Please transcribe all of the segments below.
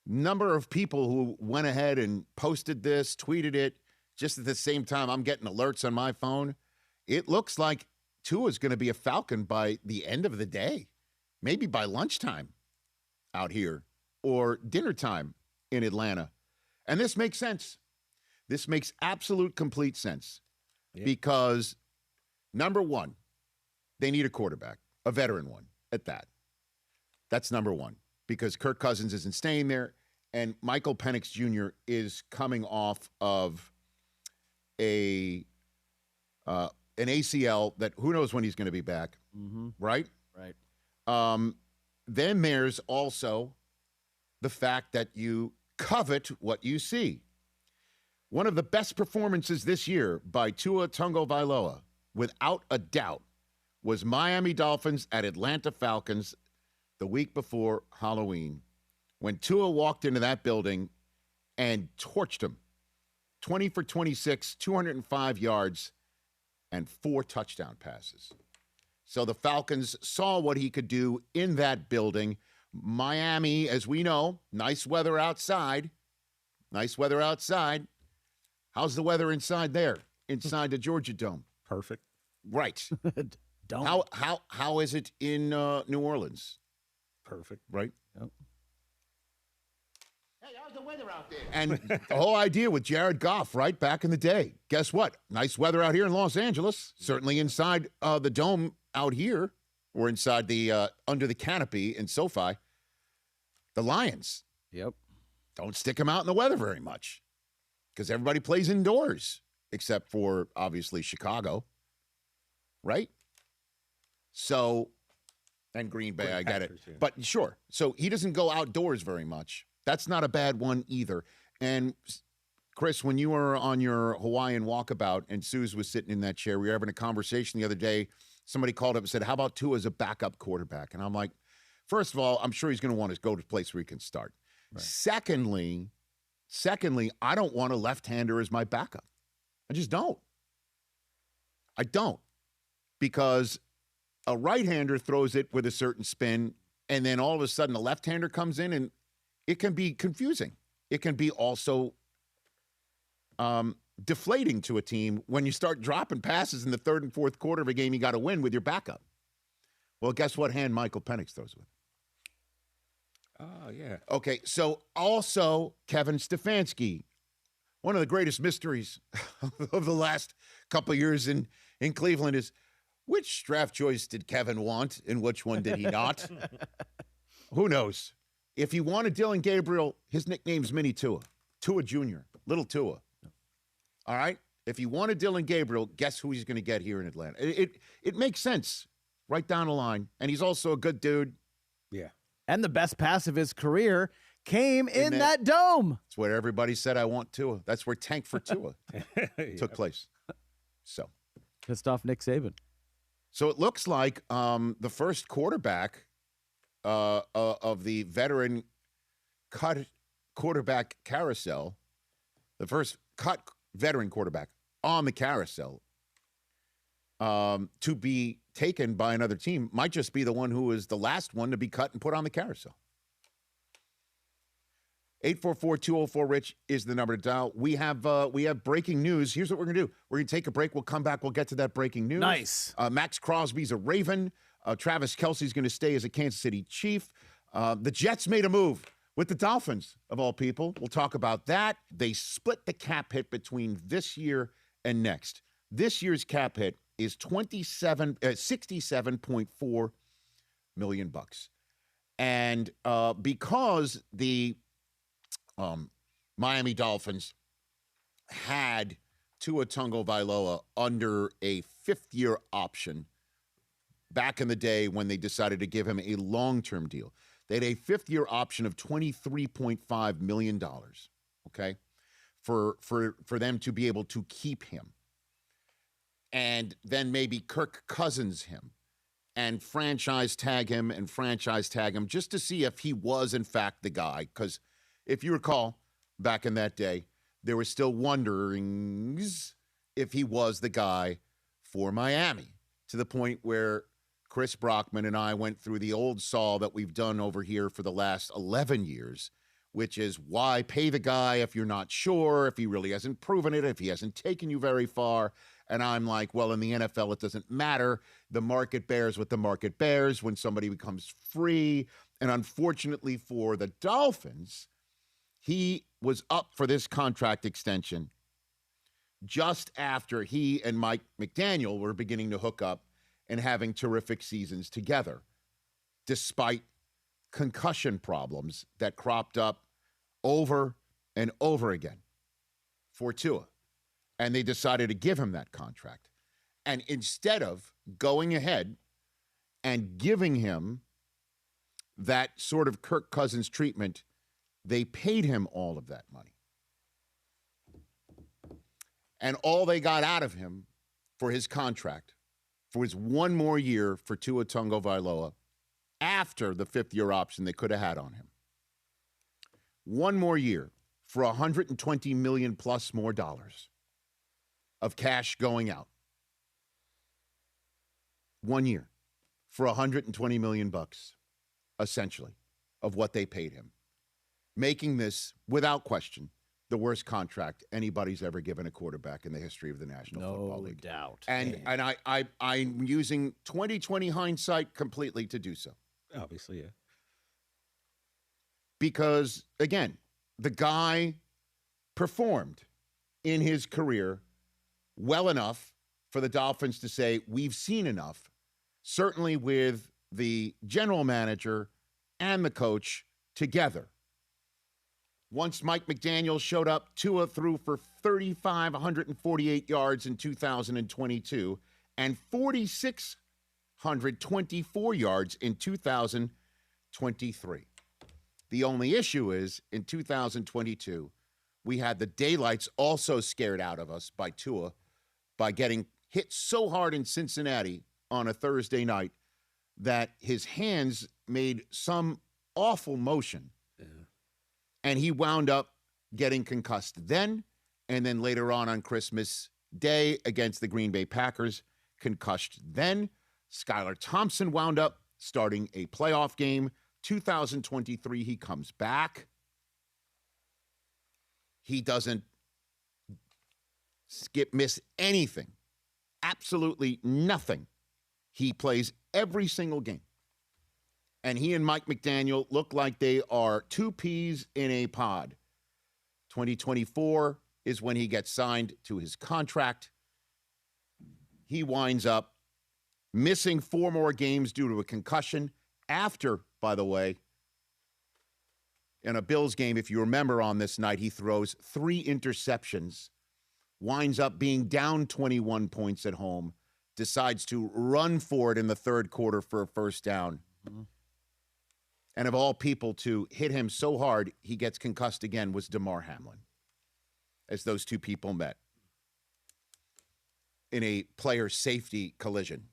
number of people who went ahead and posted this, tweeted it, just at the same time I'm getting alerts on my phone. It looks like Tua is going to be a Falcon by the end of the day, maybe by lunchtime out here or dinner time in Atlanta. And this makes sense. This makes absolute complete sense because, number one, they need a quarterback, a veteran one at that. That's number one because Kirk Cousins isn't staying there, and Michael Penix Jr. is coming off of an ACL that who knows when he's going to be back, right? Right. Then there's also the fact that you covet what you see. One of the best performances this year by Tua Tagovailoa, without a doubt, was Miami Dolphins at Atlanta Falcons the week before Halloween when Tua walked into that building and torched him. 20 for 26, 205 yards, and 4 touchdown passes. So the Falcons saw what he could do in that building. Miami, as we know, nice weather outside. Nice weather outside. How's the weather inside there? Inside the Georgia Dome? Perfect. Right. Dome. How is it in New Orleans? Perfect. Right? Yep. Hey, how's the weather out there? And the whole idea with Jared Goff, right, back in the day. Guess what? Nice weather out here in Los Angeles. Certainly inside the dome out here, or inside the under the canopy in SoFi. The Lions. Yep. Don't stick them out in the weather very much because everybody plays indoors, except for, obviously, Chicago. Right? So, and Green Bay, I get it. But sure. So he doesn't go outdoors very much. That's not a bad one either. And Chris, when you were on your Hawaiian walkabout and Suze was sitting in that chair, we were having a conversation the other day. Somebody called up and said, how about Tua as a backup quarterback? And I'm like, first of all, I'm sure he's going to want to go to a place where he can start. Right. Secondly, I don't want a left-hander as my backup. I just don't. I don't. Because a right-hander throws it with a certain spin, and then all of a sudden a left-hander comes in, and it can be confusing. It can be also deflating to a team when you start dropping passes in the third and fourth quarter of a game you got to win with your backup. Well, guess what hand Michael Penix throws with? Oh, yeah. Okay, so also Kevin Stefanski, one of the greatest mysteries of the last couple of years in Cleveland is, which draft choice did Kevin want and which one did he not? Who knows? If he wanted Dylan Gabriel, his nickname's Mini Tua. Tua Jr., Little Tua. All right? If he wanted Dylan Gabriel, guess who he's going to get here in Atlanta? It makes sense right down the line. And he's also a good dude. Yeah. And the best pass of his career came in that dome. That's where everybody said, I want Tua. That's where Tank for Tua took place. So. Pissed off Nick Saban. So it looks like the first quarterback of the veteran cut quarterback carousel, the first cut veteran quarterback on the carousel to be taken by another team might just be the one who is the last one to be cut and put on the carousel. 844-204-RICH is the number to dial. We have breaking news. Here's what we're going to do. We're going to take a break. We'll come back. We'll get to that breaking news. Nice. Max Crosby's a Raven. Travis Kelce's going to stay as a Kansas City Chief. The Jets made a move with the Dolphins, of all people. We'll talk about that. They split the cap hit between this year and next. This year's cap hit is $67.4 million. And because the Miami Dolphins had Tua Tagovailoa under a fifth-year option back in the day when they decided to give him a long-term deal. They had a fifth-year option of $23.5 million, okay, for them to be able to keep him. And then maybe Kirk Cousins him and franchise tag him just to see if he was, in fact, the guy. Because if you recall, back in that day, there were still wonderings if he was the guy for Miami, to the point where Chris Brockman and I went through the old saw that we've done over here for the last 11 years, which is why pay the guy if you're not sure, if he really hasn't proven it, if he hasn't taken you very far. And I'm like, well, in the NFL, it doesn't matter. The market bears what the market bears when somebody becomes free. And unfortunately for the Dolphins, he was up for this contract extension just after he and Mike McDaniel were beginning to hook up and having terrific seasons together, despite concussion problems that cropped up over and over again for Tua. And they decided to give him that contract. And instead of going ahead and giving him that sort of Kirk Cousins treatment, they paid him all of that money. And all they got out of him for his contract, for his one more year for Tua Tagovailoa, after the fifth-year option they could have had on him. One more year for $120 million plus more dollars of cash going out. 1 year for $120 million bucks, essentially, of what they paid him, making this, without question, the worst contract anybody's ever given a quarterback in the history of the National Football League. No doubt. And I'm using 2020 hindsight completely to do so. Obviously, yeah. Because, again, the guy performed in his career well enough for the Dolphins to say, we've seen enough, certainly with the general manager and the coach together. Once Mike McDaniel showed up, Tua threw for 3,548 yards in 2022 and 4,624 yards in 2023. The only issue is, in 2022, we had the daylights also scared out of us by Tua by getting hit so hard in Cincinnati on a Thursday night that his hands made some awful motion. Yeah. And he wound up getting concussed then, and then later on Christmas Day against the Green Bay Packers, concussed then. Skylar Thompson wound up starting a playoff game. 2023, he comes back. He doesn't miss anything. Absolutely nothing. He plays every single game. And he and Mike McDaniel look like they are two peas in a pod. 2024 is when he gets signed to his contract. He winds up missing 4 more games due to a concussion after, by the way, in a Bills game, if you remember on this night, he throws 3 interceptions, winds up being down 21 points at home, decides to run for it in the third quarter for a first down. Mm-hmm. And of all people to hit him so hard, he gets concussed again was DeMar Hamlin, as those two people met in a player safety collision.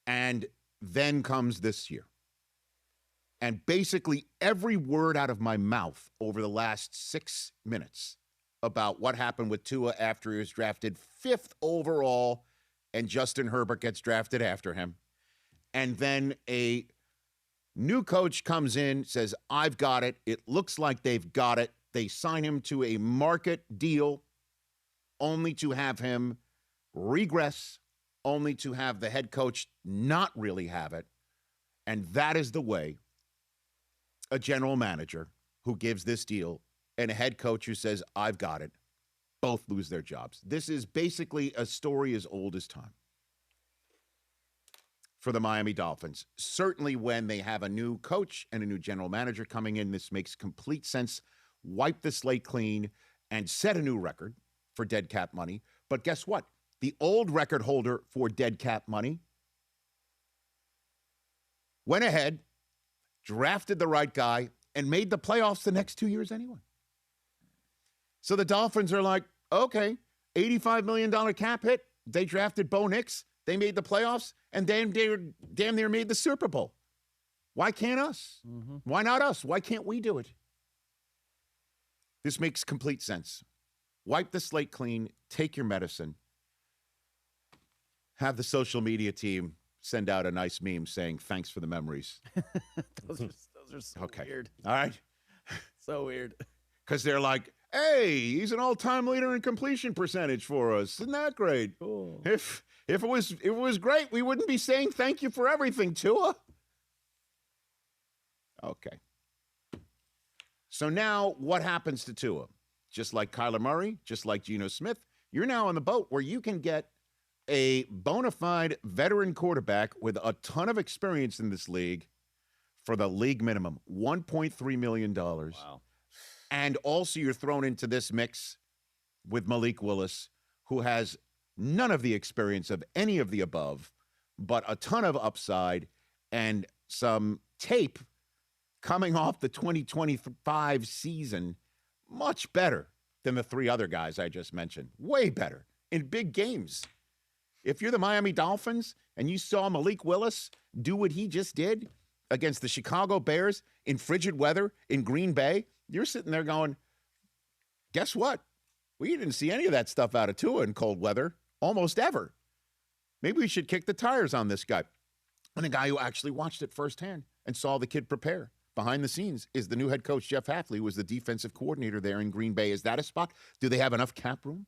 And then comes this year. And basically every word out of my mouth over the last 6 minutes about what happened with Tua after he was drafted 5th overall and Justin Herbert gets drafted after him. And then a new coach comes in, says, I've got it. It looks like they've got it. They sign him to a market deal only to have him regress, only to have the head coach not really have it. And that is the way a general manager who gives this deal and a head coach who says, I've got it, both lose their jobs. This is basically a story as old as time for the Miami Dolphins. Certainly when they have a new coach and a new general manager coming in, this makes complete sense. Wipe the slate clean and set a new record for dead cap money. But guess what? The old record holder for dead cap money went ahead, drafted the right guy, and made the playoffs the next 2 years anyway. So the Dolphins are like, okay, $85 million cap hit. They drafted Bo Nix. They made the playoffs, and damn near made the Super Bowl. Why can't us? Mm-hmm. Why not us? Why can't we do it? This makes complete sense. Wipe the slate clean. Take your medicine. Have the social media team send out a nice meme saying, thanks for the memories. Those are Those are so Okay. weird. All right. So weird. Because they're like, hey, he's an all-time leader in completion percentage for us. Isn't that great? Cool. If it was great, we wouldn't be saying thank you for everything, Tua. Okay. So now what happens to Tua? Just like Kyler Murray, just like Geno Smith, you're now on the boat where you can get a bona fide veteran quarterback with a ton of experience in this league for the league minimum, $1.3 million. Wow. And also you're thrown into this mix with Malik Willis, who has none of the experience of any of the above, but a ton of upside and some tape coming off the 2025 season, much better than the three other guys I just mentioned. Way better in big games. If you're the Miami Dolphins and you saw Malik Willis do what he just did against the Chicago Bears in frigid weather in Green Bay, you're sitting there going, guess what? We didn't see any of that stuff out of Tua in cold weather almost ever. Maybe we should kick the tires on this guy. And a guy who actually watched it firsthand and saw the kid prepare behind the scenes is the new head coach, Jeff Hafley, who was the defensive coordinator there in Green Bay. Is that a spot? Do they have enough cap room